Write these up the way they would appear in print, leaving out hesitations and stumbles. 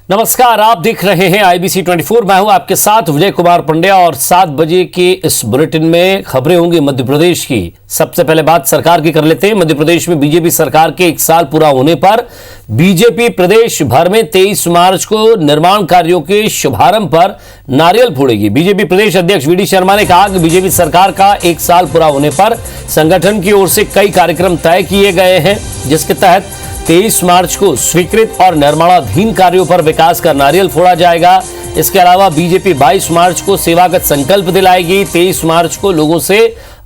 नमस्कार, आप देख रहे हैं आईबीसी 24। मैं हूं आपके साथ विजय कुमार पंड्या और 7 बजे के इस बुलेटिन में खबरें होंगी मध्य प्रदेश की। सबसे पहले बात सरकार की कर लेते हैं। मध्य प्रदेश में बीजेपी सरकार के 1 साल पूरा होने पर बीजेपी प्रदेश भर में 23 मार्च को निर्माण कार्यों के शुभारंभ पर नारियल फोड़ेगी। बीजेपी प्रदेश अध्यक्ष वीडी शर्मा ने कहा कि बीजेपी सरकार का 1 साल पूरा होने पर संगठन की ओर से कई कार्यक्रम तय किए गए हैं, जिसके तहत 23 मार्च को स्वीकृत और निर्माणाधीन कार्यों पर विकास का नारियल फोड़ा जाएगा। इसके अलावा बीजेपी 22 मार्च को सेवागत संकल्प दिलाएगी। 23 मार्च को लोगों से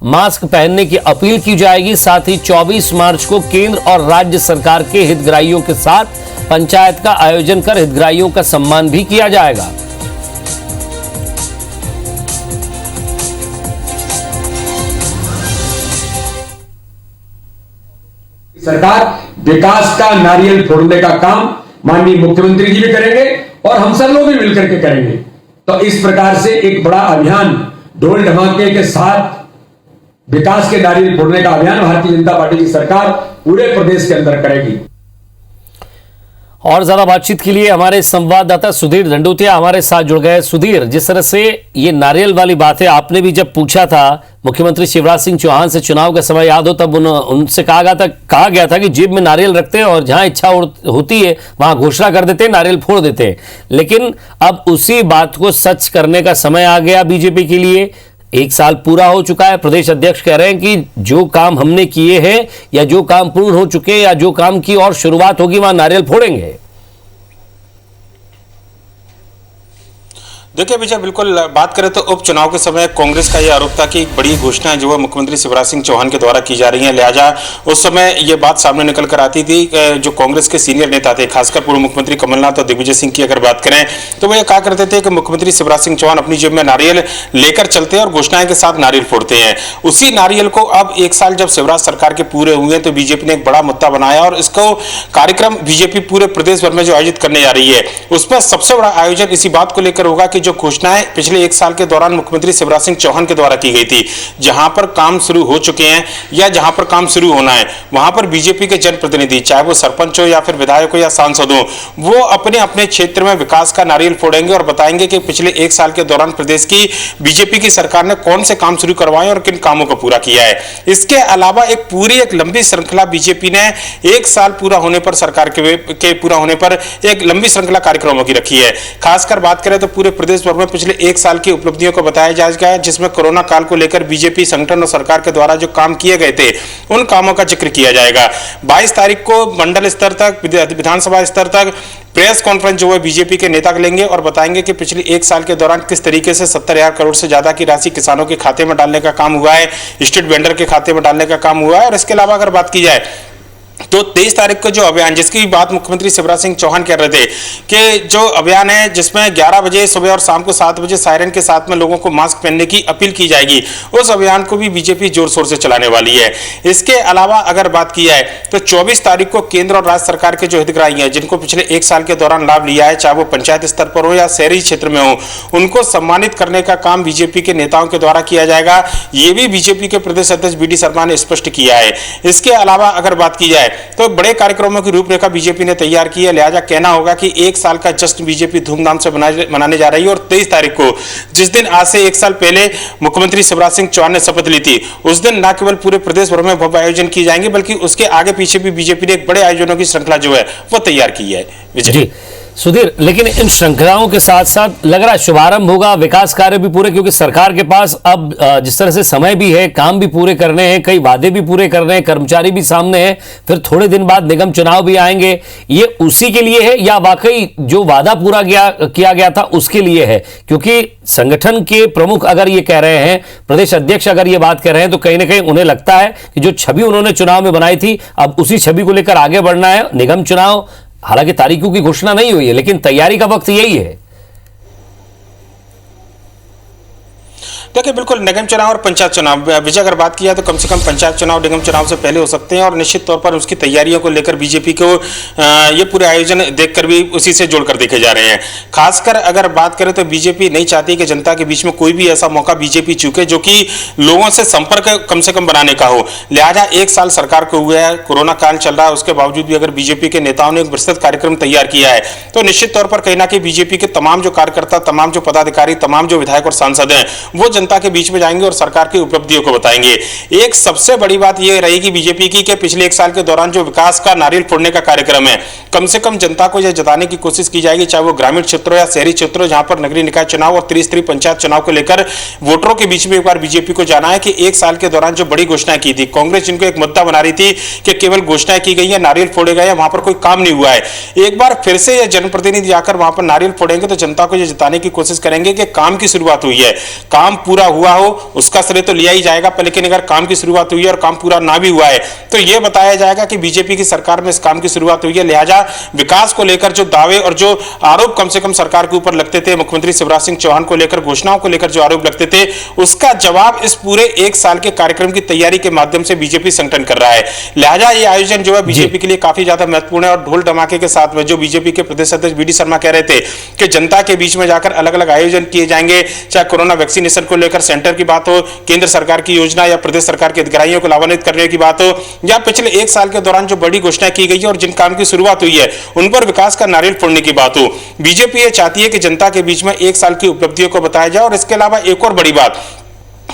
मास्क पहनने की अपील की जाएगी। साथ ही 24 मार्च को केंद्र और राज्य सरकार के हितग्राहियों के साथ पंचायत का आयोजन कर हितग्राहियों का सम्मान भी किया जाएगा। सरकार विकास का नारियल फोड़ने का काम माननीय मुख्यमंत्री जी भी करेंगे और हम सब लोग भी मिलकर के करेंगे। तो इस प्रकार से एक बड़ा अभियान ढोल ढमाके के साथ विकास के नारियल फोड़ने का अभियान भारतीय जनता पार्टी की सरकार पूरे प्रदेश के अंदर करेगी। और ज्यादा बातचीत के लिए हमारे संवाददाता सुधीर दंडोतिया हमारे साथ जुड़ गए। सुधीर, जिस तरह से ये नारियल वाली बात है, आपने भी जब पूछा था मुख्यमंत्री शिवराज सिंह चौहान से चुनाव का समय याद हो, तब उनसे कहा गया था कि जेब में नारियल रखते हैं और जहां इच्छा होती है वहां घोषणा कर देते हैं, नारियल फोड़ देते हैं। लेकिन अब उसी बात को सच करने का समय आ गया बीजेपी के लिए। 1 साल पूरा हो चुका है। प्रदेश अध्यक्ष कह रहे हैं कि जो काम हमने किए हैं या जो काम पूर्ण हो चुके हैं या जो काम की और शुरुआत होगी वहां नारियल फोड़ेंगे। देखिए विजय, बिल्कुल बात करें तो उपचुनाव के समय कांग्रेस का यह आरोप था कि बड़ी घोषणाएं जो है मुख्यमंत्री शिवराज सिंह चौहान के द्वारा की जा रही हैं, लिहाजा उस समय ये बात सामने निकल कर आती थी। जो कांग्रेस के सीनियर नेता थे, खासकर पूर्व मुख्यमंत्री कमलनाथ और दिग्विजय सिंह की अगर बात करें तो वो ये कहा करते थे कि मुख्यमंत्री शिवराज सिंह चौहान अपनी जेब में नारियल लेकर चलते हैं और घोषणाएं के साथ नारियल फोड़ते हैं। उसी नारियल को अब 1 साल जब शिवराज सरकार के पूरे हुए तो बीजेपी ने एक बड़ा मुद्दा बनाया और इसको कार्यक्रम बीजेपी पूरे प्रदेश भर में जो आयोजित करने जा रही है, उसमें सबसे बड़ा आयोजन इसी बात को लेकर होगा कि जो घोषणाएं पिछले 1 साल के दौरान मुख्यमंत्री शिवराज सिंह चौहान के द्वारा की गई थी, जहां पर काम शुरू हो चुके हैं या जहां पर काम शुरू होना है, वहां पर बीजेपी के जनप्रतिनिधि, चाहे वो सरपंच हो या फिर विधायक हो या सांसद हो, वो अपने अपने क्षेत्र में विकास का नारियल फोड़ेंगे और बताएंगे कि पिछले 1 साल के दौरान प्रदेश की बीजेपी की सरकार ने कौन से काम शुरू करवाए और किन कामों को पूरा किया है। इसके अलावा एक लंबी श्रृंखला बीजेपी ने 1 साल पूरा होने पर, सरकार के पूरा होने पर एक लंबी श्रृंखला कार्यक्रमों की रखी है। खासकर बात करें तो पूरे प्रदेश भर में पिछले 1 साल की उपलब्धियों को बताया जाएगा, जिसमें कोरोना काल को लेकर बीजेपी संगठन और सरकार के द्वारा जो काम किए गए थे उन कामों का जिक्र किया जाएगा। 22 तारीख को मंडल स्तर तक, विधानसभा स्तर तक प्रेस कॉन्फ्रेंस जो है बीजेपी के नेता लेंगे और बताएंगे कि पिछले 1 साल के दौरान किस तरीके से 70,000 करोड़ से ज्यादा की राशि किसानों के खाते में डालने का काम हुआ है, स्ट्रीट वेंडर के खाते में डालने का काम हुआ है। और इसके अलावा अगर बात की जाए तो 23 तारीख को जो अभियान, जिसकी बात मुख्यमंत्री शिवराज सिंह चौहान कर रहे थे कि जो अभियान है जिसमें 11 बजे सुबह और शाम को 7 बजे सायरन के साथ में लोगों को मास्क पहनने की अपील की जाएगी, उस अभियान को भी बीजेपी जोर शोर से चलाने वाली है। इसके अलावा अगर बात की जाए तो 24 तारीख को केंद्र और राज्य सरकार के जो हितग्राही हैं, जिनको पिछले 1 साल के दौरान लाभ लिया है, चाहे वो पंचायत स्तर पर हो या शहरी क्षेत्र में हो, उनको सम्मानित करने का काम बीजेपी के नेताओं के द्वारा किया जाएगा। ये भी बीजेपी के प्रदेश अध्यक्ष वीडी शर्मा ने स्पष्ट किया है। इसके अलावा अगर बात की जाए तो बड़े कार्यक्रमों की रूपरेखा बीजेपी ने तैयार की है, लिहाजा कहना होगा कि 1 साल का जश्न बीजेपी धूमधाम से मनाने जा रही है। और 23 तारीख को, जिस दिन आज से 1 साल पहले मुख्यमंत्री शिवराज सिंह चौहान ने शपथ ली थी, उस दिन न केवल पूरे प्रदेश भर में भव्य आयोजन किए जाएंगे, बल्कि उसके आगे पीछे भी बीजेपी ने एक बड़े आयोजनों की श्रृंखला जो है वो तैयार की है। विजय सुधीर, लेकिन इन श्रृंखलाओं के साथ साथ लग रहा है शुभारंभ होगा, विकास कार्य भी पूरे, क्योंकि सरकार के पास अब जिस तरह से समय भी है, काम भी पूरे करने हैं, कई वादे भी पूरे करने हैं, कर्मचारी भी सामने हैं, फिर थोड़े दिन बाद निगम चुनाव भी आएंगे। ये उसी के लिए है या वाकई जो वादा पूरा किया गया था उसके लिए है? क्योंकि संगठन के प्रमुख अगर ये कह रहे हैं, प्रदेश अध्यक्ष अगर ये बात कह रहे हैं, तो कहीं ना कहीं उन्हें लगता है कि जो छवि उन्होंने चुनाव में बनाई थी, अब उसी छवि को लेकर आगे बढ़ना है। निगम चुनाव, हालांकि तारीखों की घोषणा नहीं हुई है, लेकिन तैयारी का वक्त यही है। देखिए बिल्कुल निगम चुनाव और पंचायत चुनाव विजय अगर बात किया तो कम से कम पंचायत चुनाव निगम चुनाव से पहले हो सकते हैं और निश्चित तौर पर उसकी तैयारियों को लेकर बीजेपी को ये पूरे आयोजन देखकर भी उसी से जोड़कर देखे जा रहे हैं। खासकर अगर बात करें तो बीजेपी नहीं चाहती कि जनता के बीच में कोई भी ऐसा मौका बीजेपी चूके जो कि लोगों से संपर्क कम से कम बनाने का हो। लिहाजा 1 साल सरकार को हुआ है, कोरोना काल चल रहा है, उसके बावजूद भी अगर बीजेपी के नेताओं ने एक विस्तृत कार्यक्रम तैयार किया है तो निश्चित तौर पर कहीं ना कहीं बीजेपी के तमाम जो कार्यकर्ता, तमाम जो पदाधिकारी, तमाम जो विधायक और सांसद हैं वो जनता के बीच में जाएंगे और सरकार की उपलब्धियों को बताएंगे। एक सबसे बड़ी बात यह रहेगी बीजेपी की कि पिछले 1 साल के दौरान जो विकास का नारियल फोड़ने का कार्यक्रम है, कम से कम जनता को यह जताने की कोशिश की जाएगी, चाहे वो ग्रामीण क्षेत्रों या शहरी क्षेत्रों जहां पर नगरीय निकाय चुनाव और त्रिस्तरीय पंचायत चुनाव को लेकर वोटरों के बीच में एक बार बीजेपी को जाना है कि 1 साल के दौरान जो बड़ी घोषणाएं की थी, कांग्रेस जिनको एक मुद्दा बना रही थी कि केवल घोषणाएं की गई है, नारियल फोड़े गए हैं, वहां पर कोई काम नहीं हुआ है। एक बार फिर से यह जनप्रतिनिधि जाकर वहां पर नारियल फोड़ेंगे तो जनता को यह जताने की कोशिश करेंगे कि काम की शुरुआत हुई है। काम पूरा हुआ हो उसका श्रेय तो लिया ही जाएगा, पर लेकिन अगर काम की शुरुआत हुई है और काम पूरा ना भी हुआ है तो यह बताया जाएगा कि बीजेपी की सरकार में इस काम की शुरुआत हुई है। लिहाजा विकास को लेकर जो दावे और जो आरोप कम से कम सरकार के ऊपर लगते थे, मुख्यमंत्री शिवराज सिंह चौहान को लेकर, घोषणाओं को लेकर जो आरोप लगते थे, उसका जवाब इस पूरे 1 साल के कार्यक्रम की तैयारी के माध्यम से बीजेपी संगठन कर रहा है। लिहाजा यह आयोजन जो है बीजेपी के लिए काफी ज्यादा महत्वपूर्ण है और ढोल धमाके के साथ में जो बीजेपी के प्रदेश अध्यक्ष बीडी शर्मा कह रहे थे कि जनता के बीच में जाकर अलग अलग आयोजन किए जाएंगे, चाहे कोरोना वैक्सीनेशन को लेकर सेंटर की बात हो, केंद्र सरकार की योजना या प्रदेश सरकार के अधिकारियों को लाभान्वित करने की बात हो, या पिछले 1 साल के दौरान जो बड़ी घोषणा की गई है और जिन काम की शुरुआत हुई है उन पर विकास का नारियल फोड़ने की बात हो। बीजेपी ये चाहती है कि जनता के बीच में 1 साल की उपलब्धियों को बताया जाए। और इसके अलावा एक और बड़ी बात,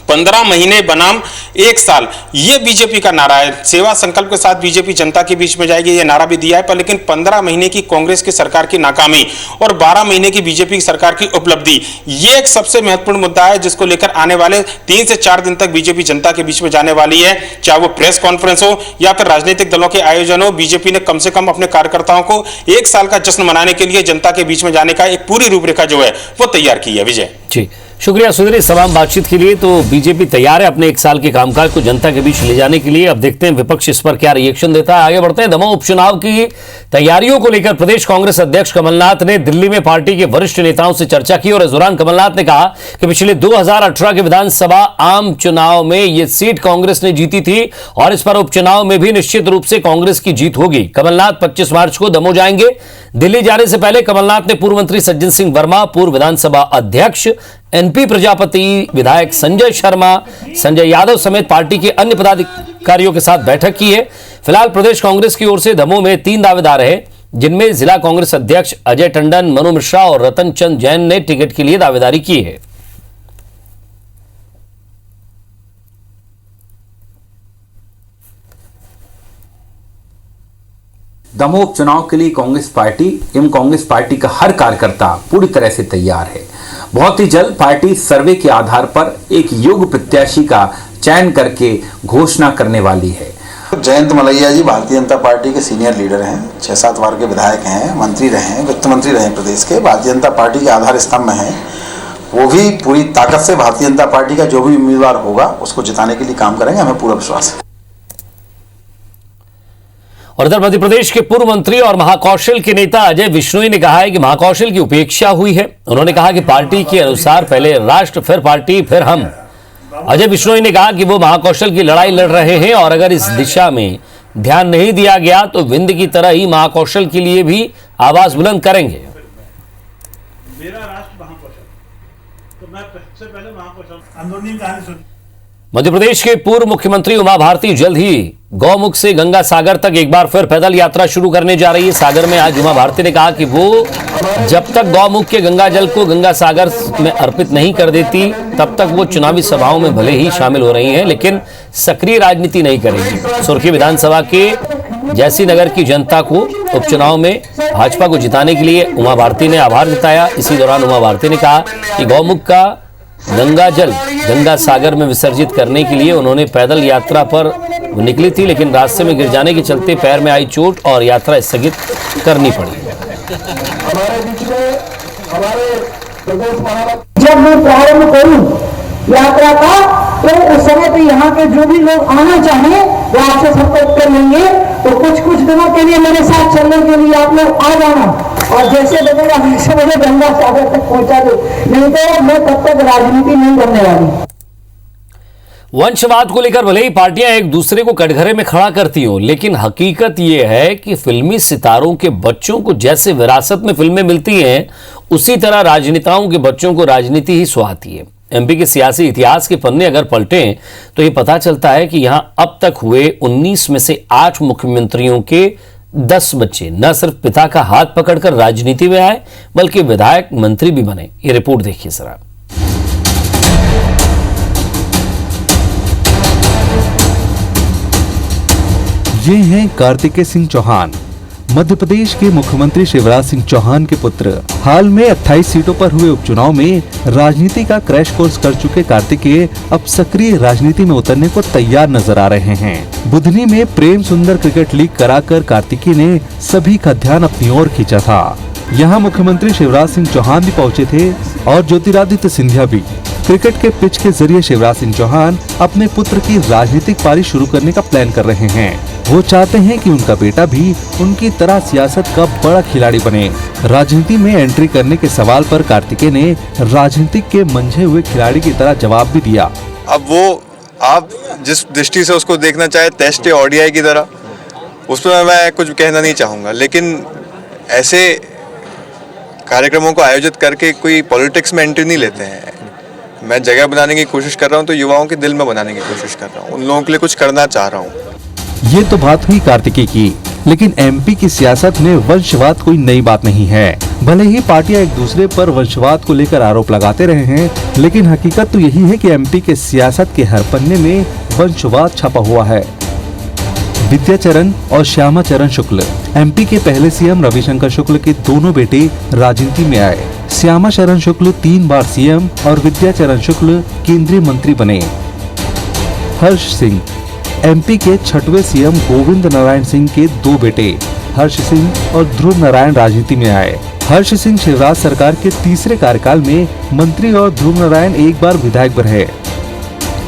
15 महीने बनाम 1 साल, यह बीजेपी का नारा है। सेवा संकल्प के साथ बीजेपी जनता के बीच में जाएगी, यह नारा भी दिया है, पर लेकिन 15 महीने की कांग्रेस की सरकार की नाकामी और 12 महीने की बीजेपी की सरकार की उपलब्धि, यह एक सबसे महत्वपूर्ण मुद्दा है जिसको लेकर आने वाले 3 से 4 दिन तक बीजेपी जनता के बीच में जाने वाली है। चाहे वो प्रेस कॉन्फ्रेंस हो या फिर राजनीतिक दलों के आयोजन हो, बीजेपी ने कम से कम अपने कार्यकर्ताओं को 1 साल का जश्न मनाने के लिए जनता के बीच में जाने का एक पूरी रूपरेखा जो है वो तैयार की है। विजय जी, शुक्रिया सुधीर इस तमाम बातचीत के लिए। तो बीजेपी तैयार है अपने 1 साल के कामकाज को जनता के बीच ले जाने के लिए। अब देखते हैं विपक्ष इस पर क्या रिएक्शन देता है। आगे बढ़ते हैं। दमोह उपचुनाव की तैयारियों को लेकर प्रदेश कांग्रेस अध्यक्ष कमलनाथ ने दिल्ली में पार्टी के वरिष्ठ नेताओं से चर्चा की और इस दौरान कमलनाथ ने कहा कि पिछले 2018 के विधानसभा आम चुनाव में यह सीट कांग्रेस ने जीती थी और इस पर उपचुनाव में भी निश्चित रूप से कांग्रेस की जीत होगी। कमलनाथ 25 मार्च को दमोह जाएंगे। दिल्ली जाने से पहले कमलनाथ ने पूर्व मंत्री सज्जन सिंह वर्मा, पूर्व विधानसभा अध्यक्ष एनपी प्रजापति, विधायक संजय शर्मा, संजय यादव समेत पार्टी के अन्य पदाधिकारियों के साथ बैठक की है। फिलहाल प्रदेश कांग्रेस की ओर से दमोह में 3 दावेदार हैं, जिनमें जिला कांग्रेस अध्यक्ष अजय टंडन, मनु मिश्रा और रतन चंद जैन ने टिकट के लिए दावेदारी की है। दमोह उपचुनाव के लिए कांग्रेस पार्टी एवं कांग्रेस पार्टी का हर कार्यकर्ता पूरी तरह से तैयार है। बहुत ही जल्द पार्टी सर्वे के आधार पर एक योग्य प्रत्याशी का चयन करके घोषणा करने वाली है। जयंत मलैया जी भारतीय जनता पार्टी के सीनियर लीडर हैं, 6-7 बार के विधायक हैं, मंत्री रहे हैं, वित्त मंत्री रहे हैं, प्रदेश के भारतीय जनता पार्टी के आधार स्तंभ हैं। वो भी पूरी ताकत से भारतीय जनता पार्टी का जो भी उम्मीदवार होगा उसको जिताने के लिए काम करेंगे, हमें पूरा विश्वास है। और इधर मध्य प्रदेश के पूर्व मंत्री और महाकौशल के नेता अजय विश्नोई ने कहा है कि महाकौशल की उपेक्षा हुई है। उन्होंने कहा कि पार्टी के अनुसार पहले राष्ट्र, फिर पार्टी, फिर हम। अजय विश्नोई ने कहा कि वो महाकौशल की लड़ाई लड़ रहे हैं और अगर इस दिशा में ध्यान नहीं दिया गया तो विंध्य की तरह ही महाकौशल के लिए भी आवाज बुलंद करेंगे। मेरा राष्ट्र महाकौशल, तो मैं सबसे पहले महाकौशल आंदोलन कहानी सुन। मध्य प्रदेश के पूर्व मुख्यमंत्री उमा भारती जल्द ही गौमुख से गंगा सागर तक एक बार फिर पैदल यात्रा शुरू करने जा रही है। सागर में आज उमा भारती ने कहा कि वो जब तक गौमुख के गंगा जल को गंगा सागर में अर्पित नहीं कर देती तब तक वो चुनावी सभाओं में भले ही शामिल हो रही हैं, लेकिन सक्रिय राजनीति नहीं करेंगी। सुर्खी विधानसभा के जैसी नगर की जनता को उपचुनाव में भाजपा को जिताने के लिए उमा भारती ने आभार जताया। इसी दौरान उमा भारती ने कहा कि गौमुख का गंगा जल गंगा सागर में विसर्जित करने के लिए उन्होंने पैदल यात्रा पर निकली थी, लेकिन रास्ते में गिर जाने के चलते पैर में आई चोट और यात्रा स्थगित करनी पड़ी। जब मैं प्रारंभ करूं यात्रा का तो उस समय पे यहाँ के जो भी लोग आना चाहें वो आपसे संपर्क कर लेंगे। तो कुछ दिनों के लिए मेरे साथ चलने के लिए आप लोग आ जाना और जैसे बनेगा वैसे मुझे गंगा सागर तक पहुंचा दो, नहीं तो मैं तब तक राजनीति नहीं करने वाली। वंशवाद को लेकर भले ही पार्टियां एक दूसरे को कटघरे में खड़ा करती हों, लेकिन हकीकत यह है कि फिल्मी सितारों के बच्चों को जैसे विरासत में फिल्में मिलती हैं, उसी तरह राजनेताओं के बच्चों को राजनीति ही सुहाती है। एमपी के सियासी इतिहास के पन्ने अगर पलटें तो ये पता चलता है कि यहां अब तक हुए 19 में से 8 मुख्यमंत्रियों के 10 बच्चे न सिर्फ पिता का हाथ पकड़कर राजनीति में आए, बल्कि विधायक मंत्री भी बने। ये रिपोर्ट देखिए जरा। ये हैं कार्तिकेय सिंह चौहान, मध्य प्रदेश के मुख्यमंत्री शिवराज सिंह चौहान के पुत्र। हाल में 28 सीटों पर हुए उपचुनाव में राजनीति का क्रैश कोर्स कर चुके कार्तिकेय अब सक्रिय राजनीति में उतरने को तैयार नजर आ रहे हैं। बुधनी में प्रेम सुंदर क्रिकेट लीग कराकर कार्तिकेय ने सभी का ध्यान अपनी ओर खींचा था। यहाँ मुख्यमंत्री शिवराज सिंह चौहान भी पहुँचे थे और ज्योतिरादित्य सिंधिया भी। क्रिकेट के पिच के जरिए शिवराज सिंह चौहान अपने पुत्र की राजनीतिक पारी शुरू करने का प्लान कर रहे हैं। वो चाहते हैं कि उनका बेटा भी उनकी तरह सियासत का बड़ा खिलाड़ी बने। राजनीति में एंट्री करने के सवाल पर कार्तिकेय ने राजनीतिक के मंझे हुए खिलाड़ी की तरह जवाब भी दिया। अब वो आप जिस दृष्टि से उसको देखना चाहे, टेस्ट या ओडीआई की तरह, उसमें मैं कुछ कहना नहीं चाहूँगा, लेकिन ऐसे कार्यक्रमों को आयोजित करके कोई पॉलिटिक्स में एंट्री नहीं लेते हैं। मैं जगह बनाने की कोशिश कर रहा हूँ तो युवाओं के दिल में बनाने की कोशिश कर रहा हूँ, उन लोगों के लिए कुछ करना चाह रहा हूँ। ये तो बात हुई कार्तिकेय की, लेकिन एमपी की सियासत में वंशवाद कोई नई बात नहीं है। भले ही पार्टियां एक दूसरे पर वंशवाद को लेकर आरोप लगाते रहे हैं, लेकिन हकीकत तो यही है कि एमपी के सियासत के हर पन्ने में वंशवाद छपा हुआ है। विद्याचरण और श्यामाचरण शुक्ल, एमपी के पहले सीएम रविशंकर शुक्ल के दोनों बेटे राजनीति में आए। श्यामाचरण शुक्ल 3 बार सीएम और विद्याचरण शुक्ल केंद्रीय मंत्री बने। हर्ष सिंह, एमपी के 6वें सीएम गोविंद नारायण सिंह के 2 बेटे हर्ष सिंह और ध्रुव नारायण राजनीति में आए। हर्ष सिंह शिवराज सरकार के तीसरे कार्यकाल में मंत्री और ध्रुव नारायण एक बार विधायक रहे।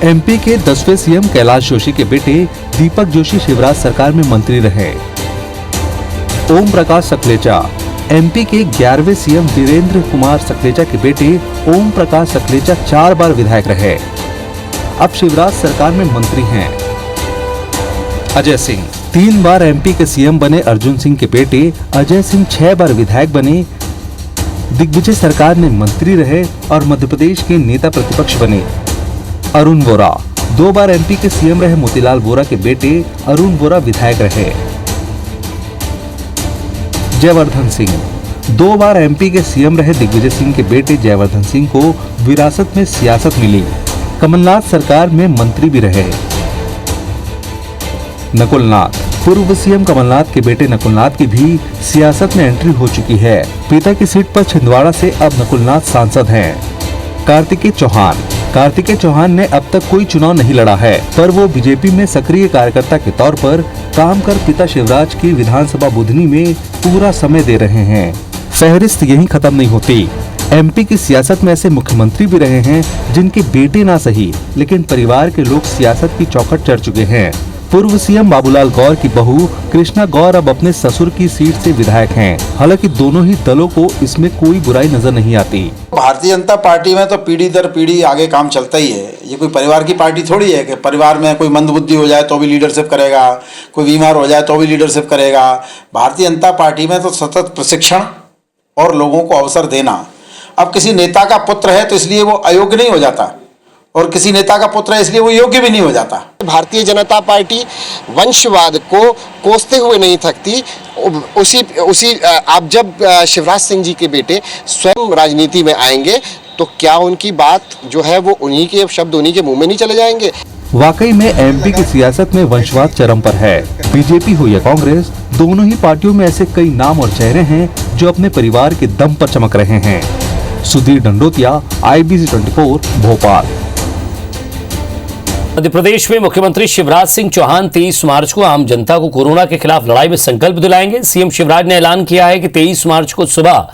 एमपी के 10वें सीएम कैलाश जोशी के बेटे दीपक जोशी शिवराज सरकार में मंत्री रहे। ओम प्रकाश सकलेचा, एमपी के 11वें सीएम वीरेंद्र कुमार सकलेचा के बेटे ओम प्रकाश सकलेचा 4 बार विधायक रहे। अब शिवराज सरकार में मंत्री हैं। अजय सिंह, 3 बार एमपी के सीएम बने अर्जुन सिंह के बेटे अजय सिंह 6 बार विधायक बने। दिग्विजय सरकार में मंत्री रहे और मध्य प्रदेश के नेता प्रतिपक्ष बने। अरुण वोरा, 2 बार एमपी के सीएम रहे मोतीलाल वोरा के बेटे अरुण वोरा विधायक रहे। जयवर्धन सिंह, 2 बार एमपी के सीएम रहे दिग्विजय सिंह के बेटे जयवर्धन सिंह को विरासत में सियासत मिली। कमलनाथ सरकार में मंत्री भी रहे। नकुलनाथ, पूर्व सीएम कमलनाथ के बेटे नकुलनाथ की भी सियासत में एंट्री हो चुकी है। पिता की सीट पर छिंदवाड़ा से अब नकुलनाथ सांसद हैं। कार्तिकेय चौहान, कार्तिकेय चौहान ने अब तक कोई चुनाव नहीं लड़ा है, पर वो बीजेपी में सक्रिय कार्यकर्ता के तौर पर काम कर पिता शिवराज की विधानसभा बुधनी में पूरा समय दे रहे हैं। फहरिस्त यहीं खत्म नहीं होती। एमपी की सियासत में ऐसे मुख्यमंत्री भी रहे हैं जिनके बेटे ना सही, लेकिन परिवार के लोग सियासत की चौखट चढ़ चुके हैं। पूर्व सीएम बाबूलाल गौर की बहू कृष्णा गौर अब अपने ससुर की सीट से विधायक हैं। हालांकि दोनों ही दलों को इसमें कोई बुराई नजर नहीं आती। भारतीय जनता पार्टी में तो पीढ़ी दर पीढ़ी आगे काम चलता ही है। ये कोई परिवार की पार्टी थोड़ी है कि परिवार में कोई मंदबुद्धि हो जाए तो भी लीडरशिप करेगा, कोई बीमार हो जाए तो भी लीडरशिप करेगा। भारतीय जनता पार्टी में तो सतत प्रशिक्षण और लोगों को अवसर देना। अब किसी नेता का पुत्र है तो इसलिए वो अयोग्य नहीं हो जाता, और किसी नेता का पुत्र है इसलिए वो योग्य भी नहीं हो जाता। भारतीय जनता पार्टी वंशवाद को कोसते हुए नहीं थकती। उसी आप जब शिवराज सिंह जी के बेटे स्वयं राजनीति में आएंगे तो क्या उनकी बात जो है वो उन्हीं के शब्द उन्हीं के मुंह में नहीं चले जाएंगे? वाकई में एमपी की सियासत में वंशवाद चरम पर है। बीजेपी हो या कांग्रेस, दोनों ही पार्टियों में ऐसे कई नाम और चेहरे हैं जो अपने परिवार के दम पर चमक रहे हैं। सुधीर दंडोतिया, IBC 24, भोपाल। मध्य प्रदेश में मुख्यमंत्री शिवराज सिंह चौहान 23 मार्च को आम जनता को कोरोना के खिलाफ लड़ाई में संकल्प दिलाएंगे। सीएम शिवराज ने ऐलान किया है कि 23 मार्च को सुबह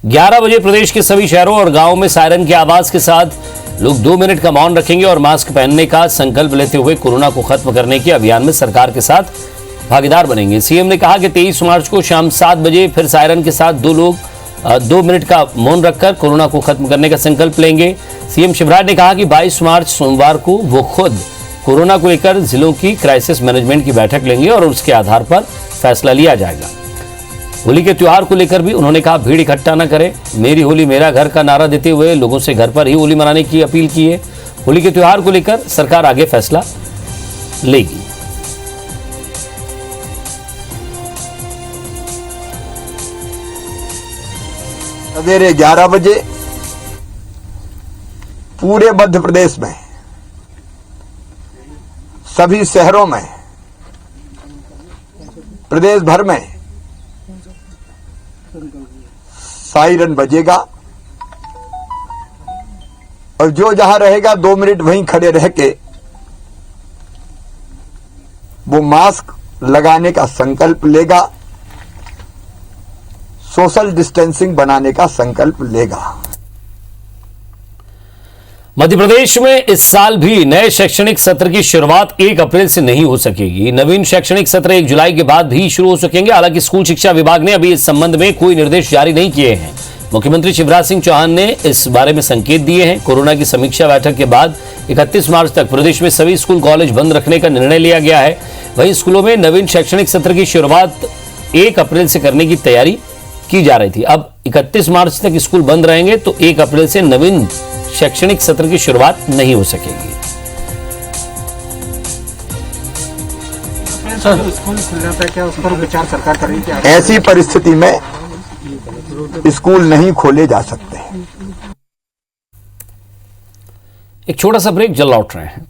11 बजे प्रदेश के सभी शहरों और गांवों में सायरन की आवाज के साथ लोग 2 मिनट का मौन रखेंगे और मास्क पहनने का संकल्प लेते हुए कोरोना को खत्म करने के अभियान में सरकार के साथ भागीदार बनेंगे। सीएम ने कहा कि 23 मार्च को शाम 7 बजे फिर सायरन के साथ 2 मिनट का मौन रखकर कोरोना को खत्म करने का संकल्प लेंगे। सीएम शिवराज ने कहा कि 22 मार्च सोमवार को वो खुद कोरोना को लेकर जिलों की क्राइसिस मैनेजमेंट की बैठक लेंगे और उसके आधार पर फैसला लिया जाएगा। होली के त्योहार को लेकर भी उन्होंने कहा भीड़ इकट्ठा न करें, मेरी होली मेरा घर का नारा देते हुए लोगों से घर पर ही होली मनाने की अपील की है। होली के त्योहार को लेकर सरकार आगे फैसला लेगी। सवेरे 11 बजे पूरे मध्य प्रदेश में सभी शहरों में प्रदेश भर में सायरन बजेगा और जो जहां रहेगा 2 मिनट वहीं खड़े रह के वो मास्क लगाने का संकल्प लेगा, सोशल डिस्टेंसिंग बनाने का संकल्प लेगा। मध्य प्रदेश में इस साल भी नए शैक्षणिक सत्र की शुरुआत 1 अप्रैल से नहीं हो सकेगी। नवीन शैक्षणिक सत्र 1 जुलाई के बाद भी शुरू हो सकेंगे। हालांकि स्कूल शिक्षा विभाग ने अभी इस संबंध में कोई निर्देश जारी नहीं किए हैं। मुख्यमंत्री शिवराज सिंह चौहान ने इस बारे में संकेत दिए हैं। कोरोना की समीक्षा बैठक के बाद 31 मार्च तक प्रदेश में सभी स्कूल कॉलेज बंद रखने का निर्णय लिया गया है। वहीं स्कूलों में नवीन शैक्षणिक सत्र की शुरुआत 1 अप्रैल से करने की तैयारी की जा रही थी। अब 31 मार्च तक स्कूल बंद रहेंगे तो 1 अप्रैल से नवीन शैक्षणिक सत्र की शुरुआत नहीं हो सकेगी। स्कूल खुल जाता है क्या, उस पर विचार सरकार कर रही है? ऐसी परिस्थिति में स्कूल नहीं खोले जा सकते। एक छोटा सा ब्रेक, जल्द लौट रहे हैं।